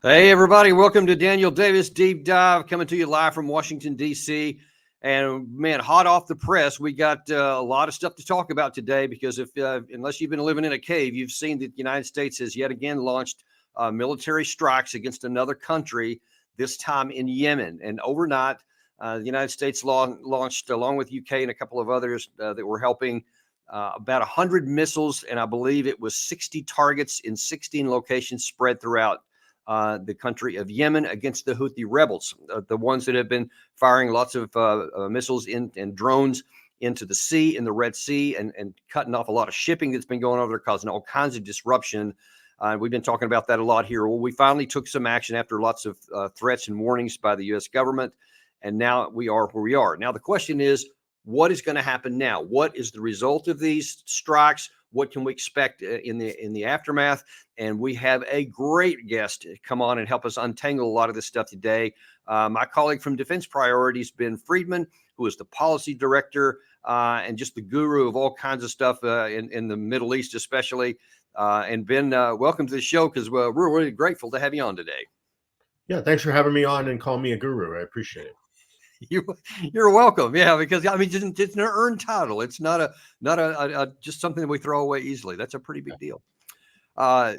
Hey, everybody. Welcome to Daniel Davis Deep Dive, coming to you live from Washington, D.C. And, man, hot off the press, we got a lot of stuff to talk about today because unless you've been living in a cave, you've seen that the United States has yet again launched military strikes against another country, this time in Yemen. And overnight, the United States launched, along with UK and a couple of others that were helping, about 100 missiles, and I believe it was 60 targets in 16 locations spread throughout the country of Yemen against the Houthi rebels, the ones that have been firing lots of missiles and drones into the sea, in the Red Sea, and cutting off a lot of shipping that's been going over there, causing all kinds of disruption. We've been talking about that a lot here. Well, we finally took some action after lots of threats and warnings by the U.S. government, and now we are where we are. Now, the question is, what is going to happen now? What is the result of these strikes? What can we expect in the aftermath? And we have a great guest to come on and help us untangle a lot of this stuff today. My colleague from Defense Priorities, Ben Friedman, who is the policy director and just the guru of all kinds of stuff in the Middle East, especially. And Ben, welcome to the show, because we're really grateful to have you on today. Yeah, thanks for having me on and calling me a guru. I appreciate it. You're welcome. Yeah, because I mean, it's an earned title. It's not a just something that we throw away easily. That's a pretty big deal.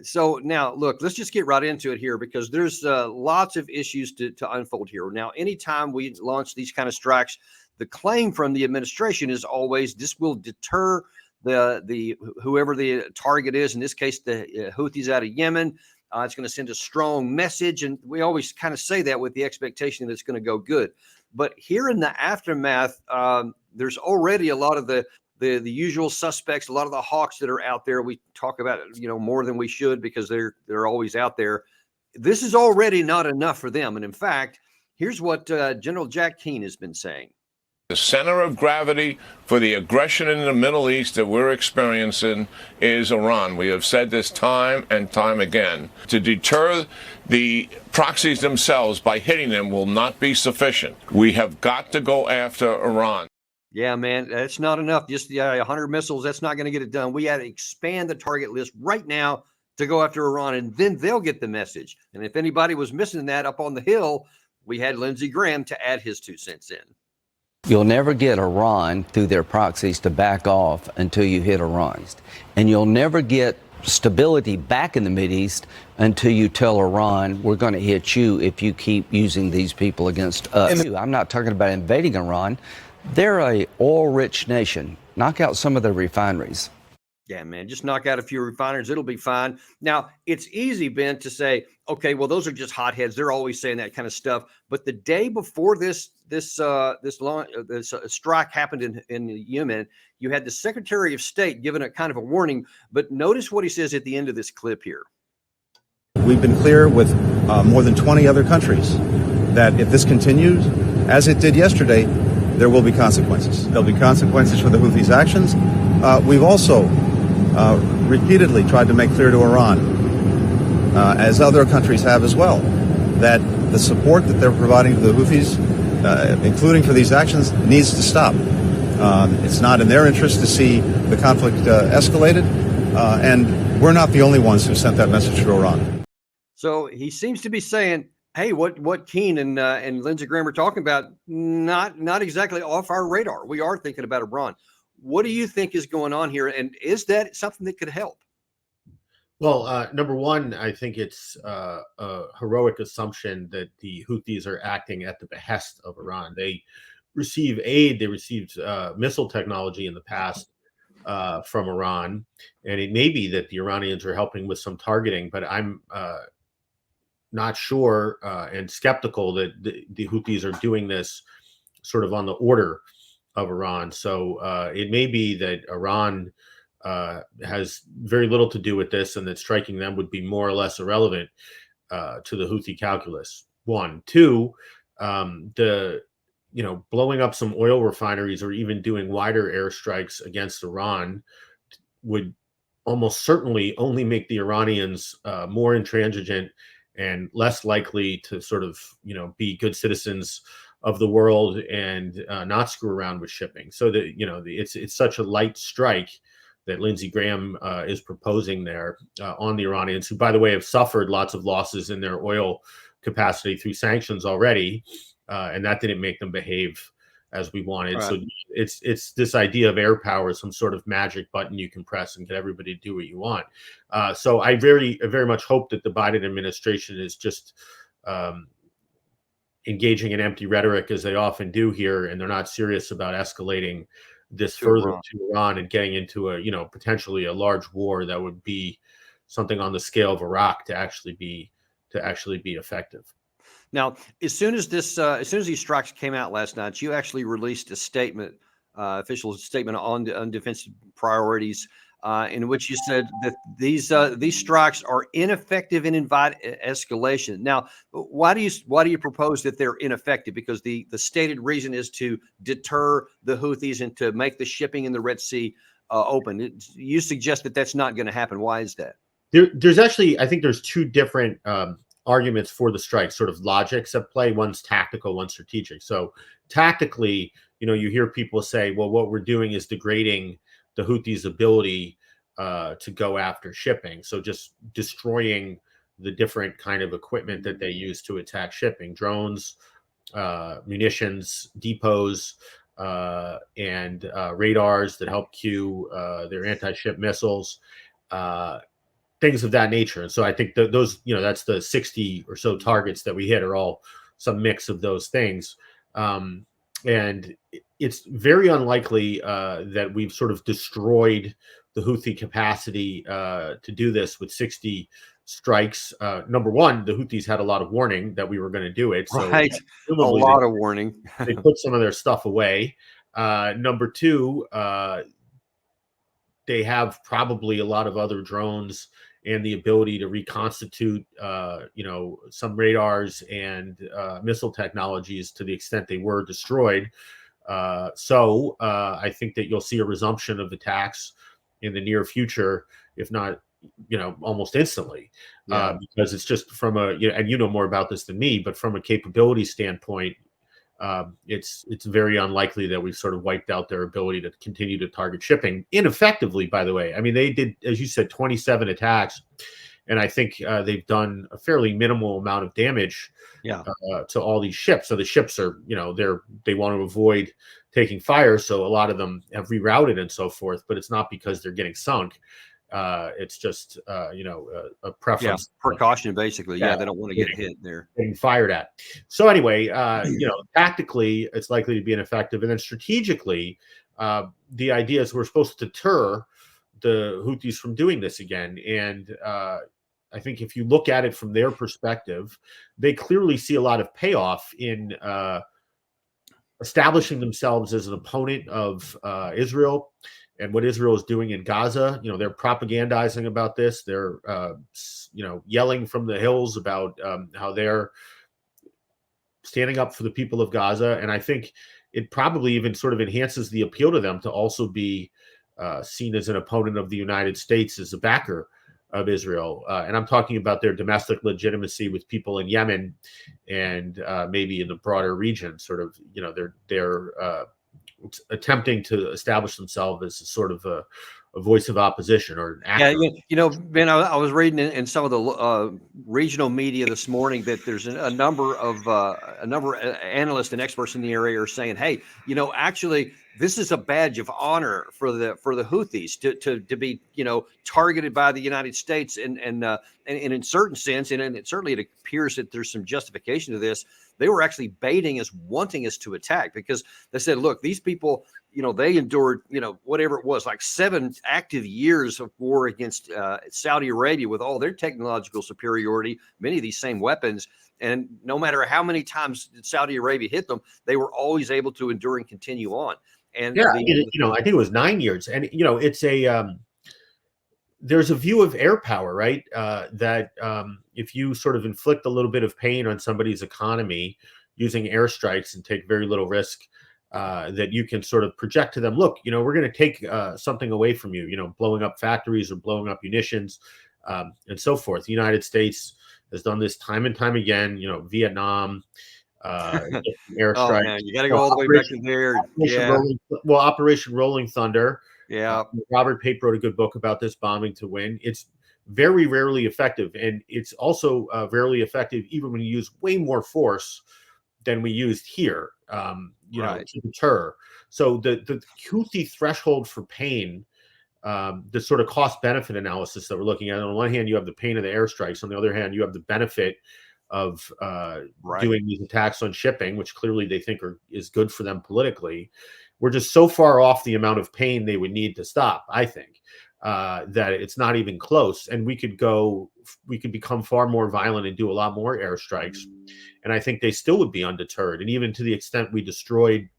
So now, look, let's just get right into it here, because there's lots of issues to unfold here. Now, anytime we launch these kind of strikes, the claim from the administration is always this will deter the whoever the target is. In this case, the Houthis out of Yemen. It's going to send a strong message, and we always kind of say that with the expectation that it's going to go good. But here in the aftermath, there's already a lot of the usual suspects, a lot of the hawks that are out there. We talk about it, more than we should, because they're always out there. This is already not enough for them. And in fact, here's what General Jack Keane has been saying. The center of gravity for the aggression in the Middle East that we're experiencing is Iran. We have said this time and time again. To deter the proxies themselves by hitting them will not be sufficient. We have got to go after Iran. Yeah, man, that's not enough. Just 100 missiles, that's not going to get it done. We got to expand the target list right now to go after Iran, and then they'll get the message. And if anybody was missing that up on the Hill, we had Lindsey Graham to add his 2 cents in. You'll never get Iran through their proxies to back off until you hit Iran. And you'll never get stability back in the Mideast until you tell Iran, we're going to hit you if you keep using these people against us. I'm not talking about invading Iran. They're a oil-rich nation. Knock out some of their refineries. Yeah, man, just knock out a few refineries. It'll be fine. Now, it's easy, Ben, to say, okay, well, those are just hotheads. They're always saying that kind of stuff. But the day before this strike happened in Yemen, you had the Secretary of State giving a kind of a warning. But notice what he says at the end of this clip here. We've been clear with more than 20 other countries that if this continues, as it did yesterday, there will be consequences. There'll be consequences for the Houthis' actions. We've also repeatedly tried to make clear to Iran, as other countries have as well, that the support that they're providing to the Houthis, including for these actions, needs to stop. It's not in their interest to see the conflict escalated, and we're not the only ones who sent that message to Iran. So he seems to be saying, hey, what Keane and Lindsey Graham are talking about, not exactly off our radar. We are thinking about Iran. What do you think is going on here? And is that something that could help? Well, number one, I think it's a heroic assumption that the Houthis are acting at the behest of Iran. They receive aid. They received missile technology in the past from Iran. And it may be that the Iranians are helping with some targeting, but I'm not sure and skeptical that the Houthis are doing this sort of on the order of Iran. So it may be that Iran has very little to do with this, and that striking them would be more or less irrelevant to the Houthi calculus. 1, 2, blowing up some oil refineries or even doing wider airstrikes against Iran would almost certainly only make the Iranians more intransigent and less likely to sort of, be good citizens of the world and not screw around with shipping. So that, it's such a light strike that Lindsey Graham is proposing there on the Iranians, who, by the way, have suffered lots of losses in their oil capacity through sanctions already, and that didn't make them behave as we wanted. Right. So it's this idea of air power, some sort of magic button you can press and get everybody to do what you want. So I very much hope that the Biden administration is just engaging in empty rhetoric, as they often do here, and they're not serious about escalating this further to Iran and getting into a potentially a large war that would be something on the scale of Iraq to actually be effective. Now, as soon as these strikes came out last night, you actually released a statement, official statement on defensive priorities, in which you said that these strikes are ineffective and invite escalation. Now, why do you propose that they're ineffective? Because the stated reason is to deter the Houthis and to make the shipping in the Red Sea open. You suggest that that's not going to happen. Why is that? There's actually, I think there's two different arguments for the strike, sort of logics at play. One's tactical, one's strategic. So tactically, you hear people say, well, what we're doing is degrading the Houthis' ability to go after shipping. So just destroying the different kind of equipment that they use to attack shipping, drones, munitions, depots, and radars that help cue their anti-ship missiles, things of that nature. And so I think those, that's the 60 or so targets that we hit are all some mix of those things. And it's very unlikely that we've sort of destroyed the Houthi capacity to do this with 60 strikes. Number one, the Houthis had a lot of warning that we were going to do it. So right. A lot of warning. They put some of their stuff away. Number two, they have probably a lot of other drones and the ability to reconstitute, some radars and missile technologies to the extent they were destroyed. So I think that you'll see a resumption of attacks in the near future, if not, almost instantly, because it's just from and you know more about this than me, but from a capability standpoint, it's very unlikely that we've sort of wiped out their ability to continue to target shipping ineffectively, by the way. I mean, they did, as you said, 27 attacks, and I think they've done a fairly minimal amount of damage to all these ships. So the ships are, they want to avoid taking fire, so a lot of them have rerouted and so forth, but it's not because they're getting sunk. It's just, a preference. Precaution, basically. Yeah, they don't want to get hit there. Getting fired at. So anyway, tactically, it's likely to be ineffective. And then strategically, the idea is we're supposed to deter the Houthis from doing this again. And I think if you look at it from their perspective, they clearly see a lot of payoff in establishing themselves as an opponent of Israel and what Israel is doing in Gaza. They're propagandizing about this. They're, yelling from the hills about how they're standing up for the people of Gaza. And I think it probably even sort of enhances the appeal to them to also be seen as an opponent of the United States, as a backer of Israel. And I'm talking about their domestic legitimacy with people in Yemen and maybe in the broader region. Sort of, they're attempting to establish themselves as a sort of a voice of opposition or an actor. Yeah, Ben, I was reading in some of the regional media this morning that there's a number of analysts and experts in the area are saying, hey, actually, this is a badge of honor for the Houthis to be targeted by the United States and in certain sense, and certainly it appears that there's some justification to this. They were actually baiting us, wanting us to attack, because they said, look, these people, they endured, whatever it was, like 7 active years of war against Saudi Arabia with all their technological superiority, many of these same weapons. And no matter how many times Saudi Arabia hit them, they were always able to endure and continue on. And I think it was 9 years. And, it's there's a view of air power, right? That if you sort of inflict a little bit of pain on somebody's economy using airstrikes and take very little risk, that you can sort of project to them, look, we're going to take something away from you, blowing up factories or blowing up munitions and so forth. The United States has done this time and time again, Vietnam, airstrikes. You got to go all the way back to there. Operation Rolling Thunder. Yeah. Robert Pape wrote a good book about this, Bombing to Win. It's very rarely effective, and it's also rarely effective even when you use way more force than we used here, to deter. So the Houthi threshold for pain, the sort of cost-benefit analysis that we're looking at, on one hand, you have the pain of the airstrikes. On the other hand, you have the benefit of doing these attacks on shipping, which clearly they think is good for them politically. We're just so far off the amount of pain they would need to stop, I think, that it's not even close. And we could become far more violent and do a lot more airstrikes. And I think they still would be undeterred. And even to the extent we destroyed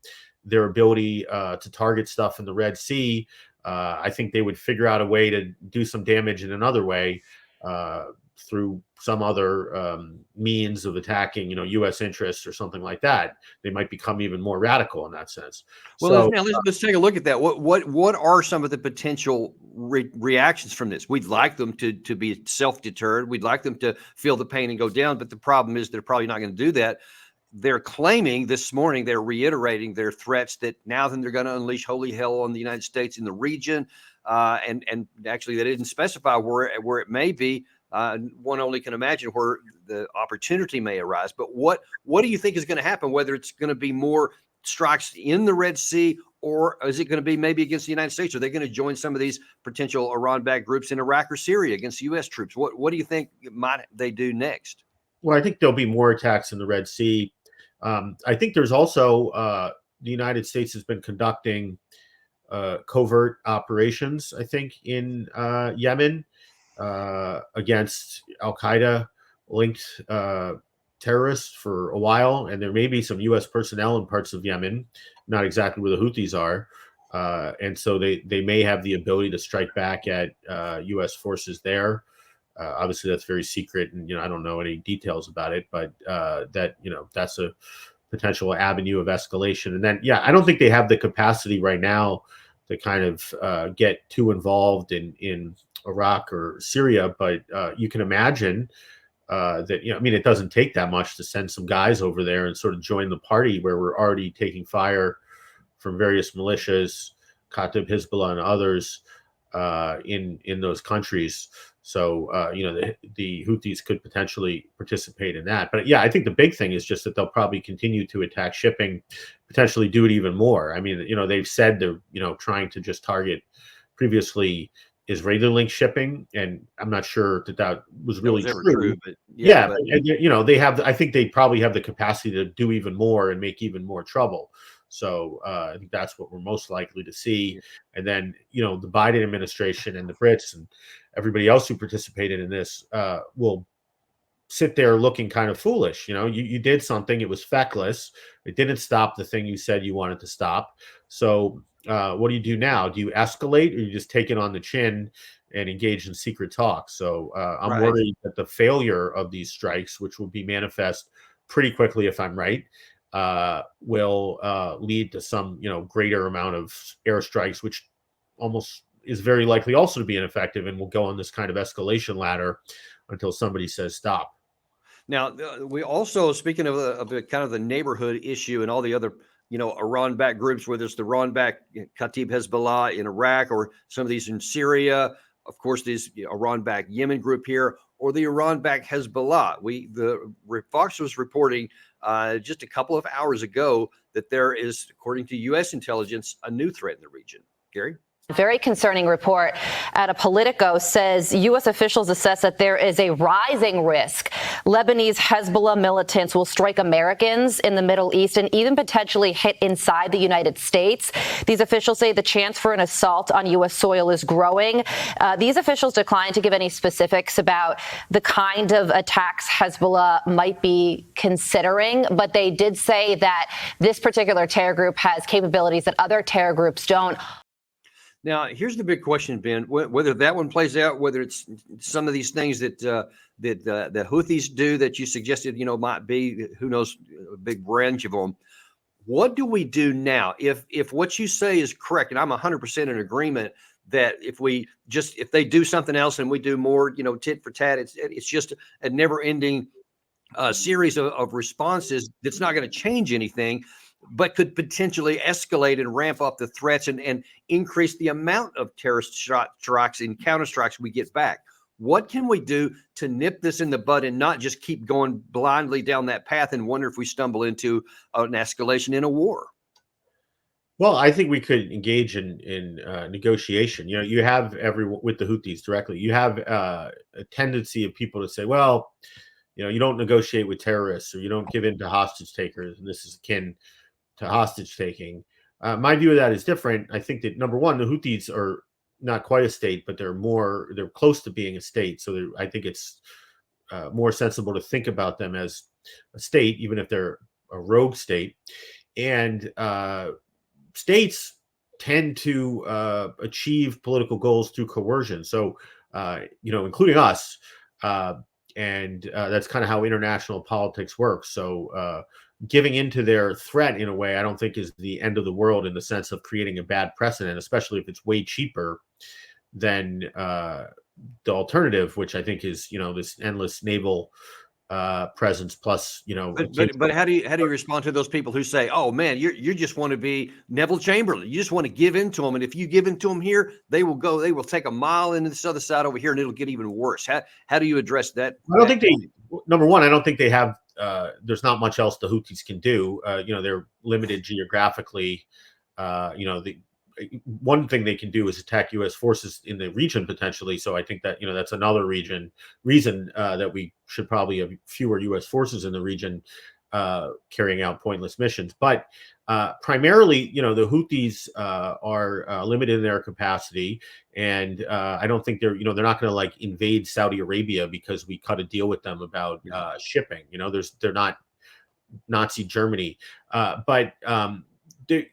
their ability to target stuff in the Red Sea, I think they would figure out a way to do some damage in another way through some other means of attacking, U.S. interests or something like that. They might become even more radical in that sense. Well, now let's take a look at that. What are some of the potential reactions from this? We'd like them to be self-deterred. We'd like them to feel the pain and go down. But the problem is they're probably not going to do that. They're claiming this morning, they're reiterating their threats that now then they're going to unleash holy hell on the United States in the region. And actually, they didn't specify where it may be. One only can imagine where the opportunity may arise. But what do you think is going to happen? Whether it's going to be more strikes in the Red Sea, or is it going to be maybe against the United States? Are they going to join some of these potential Iran-backed groups in Iraq or Syria against U.S. troops? What do you think might they do next? Well, I think there'll be more attacks in the Red Sea. I think there's also the United States has been conducting covert operations, I think, in Yemen against Al-Qaeda linked terrorists for a while. And there may be some U.S. personnel in parts of Yemen, not exactly where the Houthis are. And so they may have the ability to strike back at U.S. forces there. Obviously, that's very secret, and I don't know any details about it, but that's a potential avenue of escalation. And then, I don't think they have the capacity right now to kind of get too involved in Iraq or Syria. But you can imagine that it doesn't take that much to send some guys over there and sort of join the party where we're already taking fire from various militias, Kataib, Hezbollah, and others in those countries. So, the Houthis could potentially participate in that. But I think the big thing is just that they'll probably continue to attack shipping, potentially do it even more. I mean, they've said they're, trying to just target previously Israeli-linked shipping. And I'm not sure that was really true. But they have, I think they probably have the capacity to do even more and make even more trouble. So I think that's what we're most likely to see. And then, the Biden administration and the Brits and everybody else who participated in this will sit there looking kind of foolish. You did something. It was feckless. It didn't stop the thing you said you wanted to stop. So what do you do now? Do you escalate, or you just take it on the chin and engage in secret talks? So I'm worried that the failure of these strikes, which will be manifest pretty quickly if I'm right, will lead to some, greater amount of airstrikes, which almost is very likely also to be ineffective, and will go on this kind of escalation ladder until somebody says stop. Now, we also, speaking of kind of the neighborhood issue and all the other, Iran-backed groups, whether it's the Iran-backed Kataib Hezbollah in Iraq or some of these in Syria, of course, these Iran-backed Yemen group here, or the Iran-backed Hezbollah. Fox was reporting just a couple of hours ago that there is, according to U.S. intelligence, a new threat in the region. Gary? Very concerning report out of Politico says U.S. officials assess that there is a rising risk Lebanese Hezbollah militants will strike Americans in the Middle East and even potentially hit inside the United States. These officials say the chance for an assault on U.S. soil is growing. These officials declined to give any specifics about the kind of attacks Hezbollah might be considering, but they did say that this particular terror group has capabilities that other terror groups don't. Now, here's the big question, Ben, whether that one plays out, whether it's some of these things that the Houthis do that you suggested, might be, who knows, a big range of them. What do we do now? If what you say is correct, and I'm 100% in agreement that if they do something else and we do more, tit for tat, it's just a never ending series of responses that's not going to change anything. but could potentially escalate and ramp up the threats and increase the amount of terrorist strikes and counterstrikes we get back. What can we do to nip this in the bud and not just keep going blindly down that path and wonder if we stumble into an escalation in a war? Well, I think we could engage in negotiation. You know, you have everyone with the Houthis directly. You have a tendency of people to say, well, you know, you don't negotiate with terrorists or you don't give in to hostage takers, and this is akin to hostage taking. My view of that is different. I think that number one, the Houthis are not quite a state, but they're close to being a state. So I think it's more sensible to think about them as a state, even if they're a rogue state. And states tend to achieve political goals through coercion. So, you know, including us. And that's kind of how international politics works. So giving into their threat in a way, I don't think is the end of the world in the sense of creating a bad precedent, especially if it's way cheaper than the alternative, which I think is, you know, this endless naval presence plus, you know. But how do you respond to those people who say, "Oh man, you just want to be Neville Chamberlain. You just want to give in to them, and if you give in to them here, they will take a mile into this other side over here, and it'll get even worse." How do you address that? I don't think number one, I don't think they have. There's not much else the Houthis can do. You know, they're limited geographically. You know, the one thing they can do is attack U.S. forces in the region potentially. So I think that, you know, that's another reason that we should probably have fewer U.S. forces in the region carrying out pointless missions. But primarily, you know, the Houthis are limited in their capacity, and I don't think they're not going to like invade Saudi Arabia because we cut a deal with them about shipping. You know, they're not Nazi Germany, but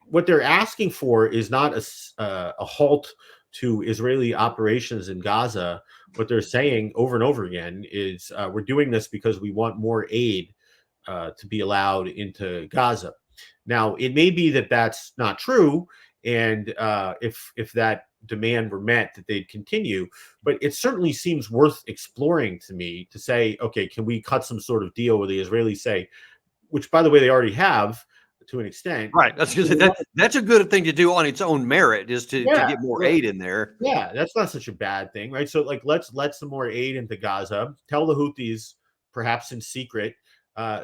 what they're asking for is not a halt to Israeli operations in Gaza. What they're saying over and over again is we're doing this because we want more aid to be allowed into Gaza. Now, it may be that that's not true, and if that demand were met, that they'd continue. But it certainly seems worth exploring to me to say, okay, can we cut some sort of deal where the Israelis say, which by the way they already have, to an extent. Right. That's a good thing to do on its own merit, is to get more aid in there. Yeah, that's not such a bad thing, right? So like let's let some more aid into Gaza. Tell the Houthis, perhaps in secret,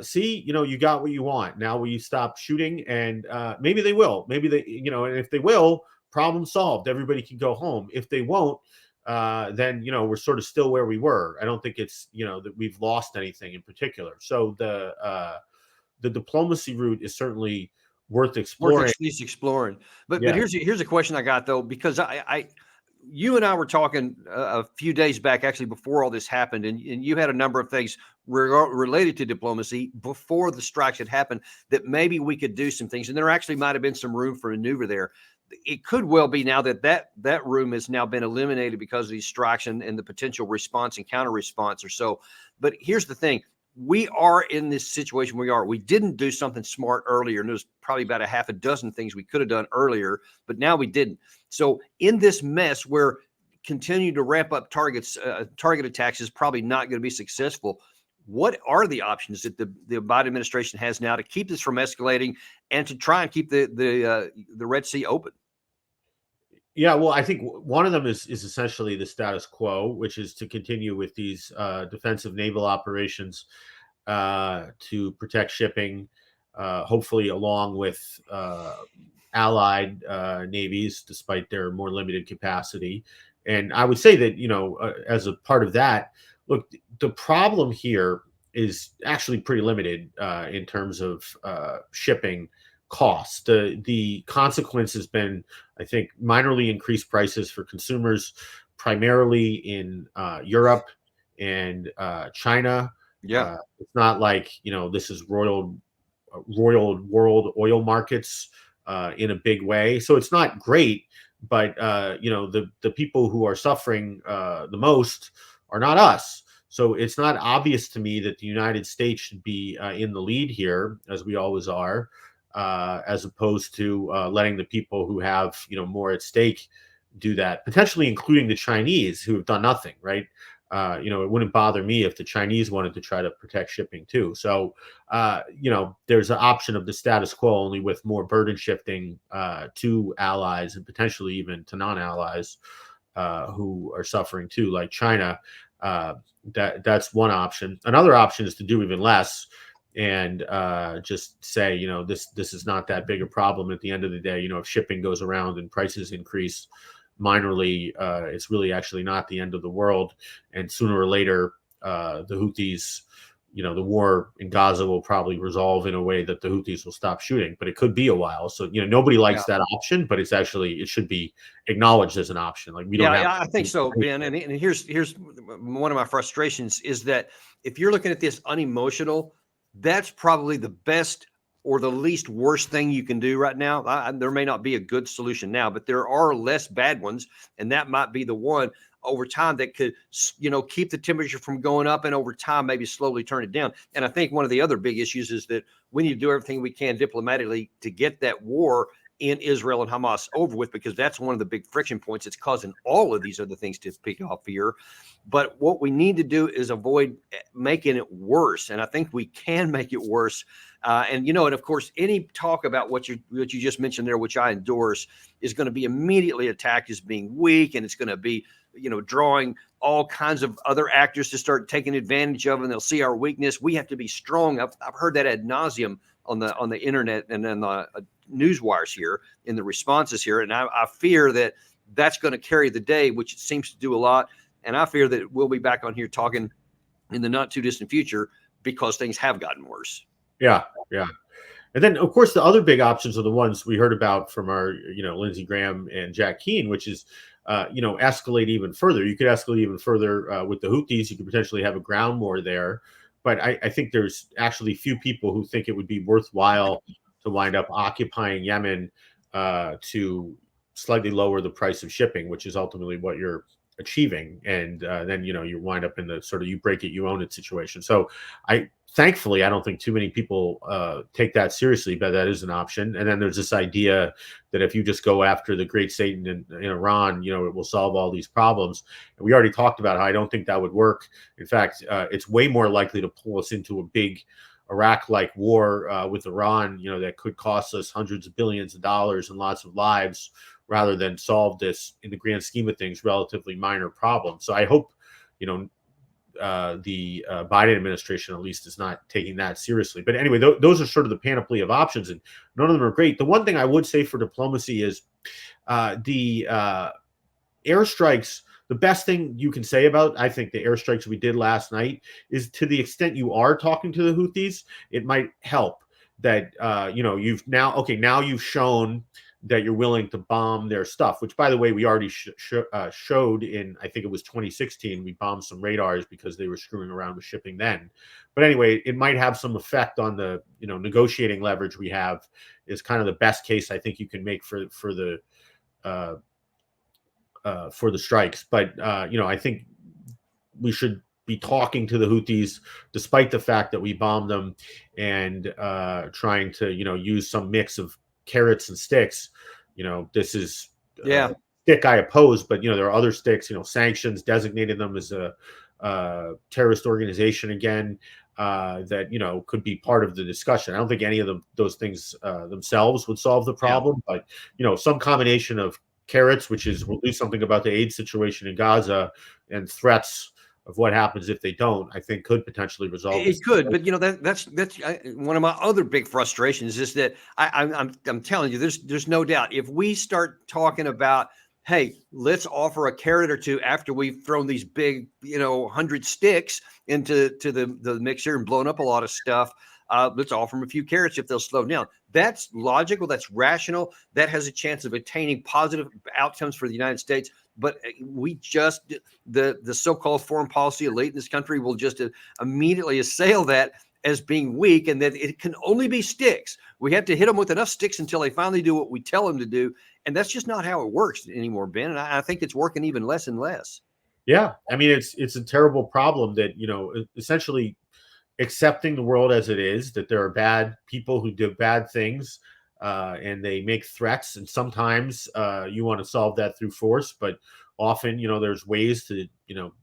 see, you know, you got what you want. Now will you stop shooting? And maybe they will. Maybe they, you know, and if they will, problem solved. Everybody can go home. If they won't, then, you know, we're sort of still where we were. I don't think it's, you know, that we've lost anything in particular. So the diplomacy route is certainly worth exploring. Worth at least exploring. But here's a question I got though, because you and I were talking a few days back, actually before all this happened, and you had a number of things related to diplomacy before the strikes had happened that maybe we could do some things, and there actually might have been some room for maneuver there. It could well be now that room has now been eliminated because of these strikes and the potential response and counter response or so. But here's the thing. We are in this situation we are. We didn't do something smart earlier, and there's probably about a half a dozen things we could have done earlier, but now we didn't. So in this mess, where continuing to ramp up target attacks is probably not going to be successful. What are the options that the Biden administration has now to keep this from escalating and to try and keep the Red Sea open? Yeah, well, I think one of them is essentially the status quo, which is to continue with these defensive naval operations to protect shipping, hopefully along with allied navies, despite their more limited capacity. And I would say that, you know, as a part of that, look, the problem here is actually pretty limited in terms of shipping costs. The consequence has been, I think, minorly increased prices for consumers, primarily in Europe and China. Yeah, it's not like, you know, this is roiled world oil markets in a big way. So it's not great, but you know, the people who are suffering the most are not us. So it's not obvious to me that the United States should be in the lead here, as we always are. As opposed to letting the people who have, you know, more at stake do that, potentially including the Chinese, who have done nothing, right? It wouldn't bother me if the Chinese wanted to try to protect shipping too. So, there's an option of the status quo, only with more burden shifting to allies and potentially even to non-allies who are suffering too, like China. That's one option. Another option is to do even less and just say, this is not that big a problem. At the end of the day, if shipping goes around and prices increase minorly, it's really actually not the end of the world. And sooner or later, the Houthis, the war in Gaza will probably resolve in a way that the Houthis will stop shooting, but it could be a while. So, nobody likes that option, but it should be acknowledged as an option. Like we don't have. I think so, Ben. And here's one of my frustrations is that if you're looking at this unemotional, that's probably the best or the least worst thing you can do right now. There may not be a good solution now, but there are less bad ones, and that might be the one over time that could, keep the temperature from going up, and over time maybe slowly turn it down. And I think one of the other big issues is that we need to do everything we can diplomatically to get that war in Israel and Hamas over with, because that's one of the big friction points. It's causing all of these other things to pick off here. But what we need to do is avoid making it worse. And I think we can make it worse. And of course, any talk about what you just mentioned there, which I endorse, is going to be immediately attacked as being weak. And it's going to be, drawing all kinds of other actors to start taking advantage of, and they'll see our weakness. We have to be strong. I've heard that ad nauseum on the internet and then the news wires here in the responses here. And I fear that that's going to carry the day, which it seems to do a lot. And I fear that we'll be back on here talking in the not too distant future because things have gotten worse. Yeah. And then, of course, the other big options are the ones we heard about from our, Lindsey Graham and Jack Keane, which is, escalate even further. You could escalate even further with the Houthis. You could potentially have a ground war there. But I think there's actually few people who think it would be worthwhile to wind up occupying Yemen to slightly lower the price of shipping, which is ultimately what you're achieving. And then, you wind up in the sort of you break it, you own it situation. So thankfully, I don't think too many people take that seriously, but that is an option. And then there's this idea that if you just go after the great Satan in Iran, it will solve all these problems. And we already talked about how I don't think that would work. In fact, it's way more likely to pull us into a big Iraq-like war with Iran, that could cost us hundreds of billions of dollars and lots of lives, rather than solve this, in the grand scheme of things, relatively minor problem. So I hope, the Biden administration at least is not taking that seriously. But anyway, those are sort of the panoply of options, and none of them are great. The one thing I would say for diplomacy is the airstrikes. The best thing you can say about, I think, the airstrikes we did last night is, to the extent you are talking to the Houthis, it might help that, now you've shown that you're willing to bomb their stuff, which, by the way, we already showed in, I think it was 2016. We bombed some radars because they were screwing around with shipping then. But anyway, it might have some effect on the, negotiating leverage we have, is kind of the best case I think you can make for the strikes. But, I think we should be talking to the Houthis, despite the fact that we bombed them, and trying to, use some mix of carrots and sticks. This is stick I oppose, but there are other sticks. Sanctions, designating them as a terrorist organization again, that could be part of the discussion. I don't think any of those things themselves would solve the problem, but some combination of carrots, which is we'll do something about the aid situation in Gaza, and threats of what happens if they don't, I think could potentially resolve it. Could, but that's one of my other big frustrations is that I'm telling you, there's no doubt if we start talking about, hey, let's offer a carrot or two after we've thrown these big 100 sticks into the mixer and blown up a lot of stuff. Let's offer them a few carrots if they'll slow down. That's logical. That's rational. That has a chance of attaining positive outcomes for the United States. But we just, the so-called foreign policy elite in this country will just immediately assail that as being weak, and that it can only be sticks. We have to hit them with enough sticks until they finally do what we tell them to do. And that's just not how it works anymore, Ben. And I think it's working even less and less. Yeah. I mean, it's a terrible problem that, essentially accepting the world as it is, that there are bad people who do bad things, and they make threats. And sometimes you want to solve that through force, but often, there's ways to,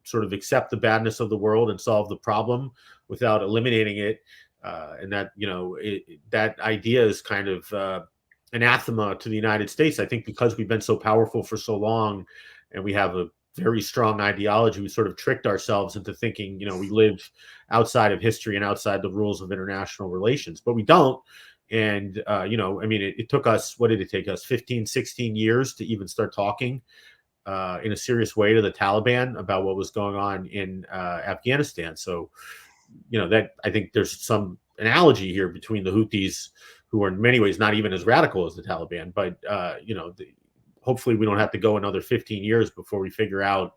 sort of accept the badness of the world and solve the problem without eliminating it. And that, that idea is kind of anathema to the United States. I think because we've been so powerful for so long and we have a very strong ideology, we sort of tricked ourselves into thinking, we live outside of history and outside the rules of international relations, but we don't. And, it took us, what did it take us, 15, 16 years to even start talking in a serious way to the Taliban about what was going on in Afghanistan. So, that I think there's some analogy here between the Houthis, who are in many ways not even as radical as the Taliban, but, hopefully we don't have to go another 15 years before we figure out,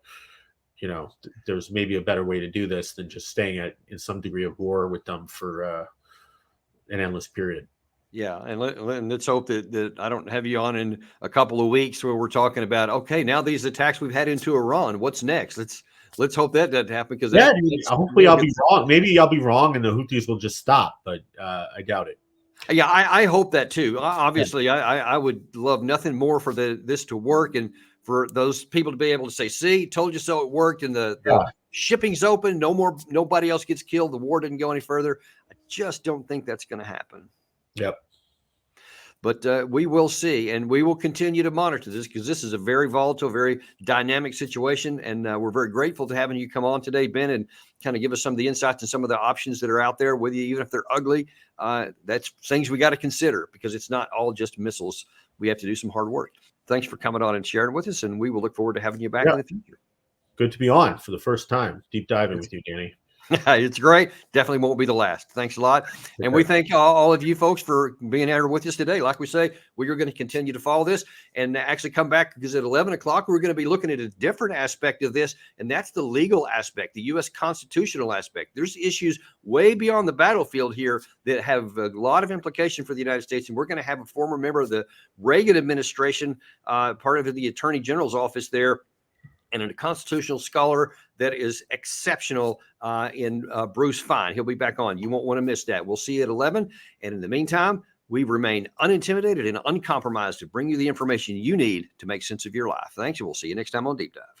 there's maybe a better way to do this than just staying in some degree of war with them for an endless period. Yeah, and let's hope that I don't have you on in a couple of weeks where we're talking about, okay, now these attacks we've had into Iran, what's next? Let's hope that doesn't happen, because hopefully I'll be wrong. Maybe I'll be wrong and the Houthis will just stop, but I doubt it. Yeah, I hope that too. Obviously, yeah. I would love nothing more for this to work, and for those people to be able to say, "See, told you so, it worked," and the shipping's open. Nobody else gets killed. The war didn't go any further. I just don't think that's going to happen. Yep. But we will see, and we will continue to monitor this, because this is a very volatile, very dynamic situation. And we're very grateful to having you come on today, Ben, and kind of give us some of the insights and some of the options that are out there with you, even if they're ugly. That's things we got to consider, because it's not all just missiles. We have to do some hard work. Thanks for coming on and sharing with us, and we will look forward to having you back in the future. Good to be on for the first time. Deep diving with you, Danny. It's great. Definitely won't be the last. Thanks a lot. And we thank all of you folks for being here with us today. Like we say, we are going to continue to follow this and actually come back, because at 11 o'clock, we're going to be looking at a different aspect of this. And that's the legal aspect, the U.S. constitutional aspect. There's issues way beyond the battlefield here that have a lot of implication for the United States. And we're going to have a former member of the Reagan administration, part of the Attorney General's office there, and a constitutional scholar that is exceptional in Bruce Fine. He'll be back on. You won't want to miss that. We'll see you at 11. And in the meantime, we remain unintimidated and uncompromised to bring you the information you need to make sense of your life. Thanks, and we'll see you next time on Deep Dive.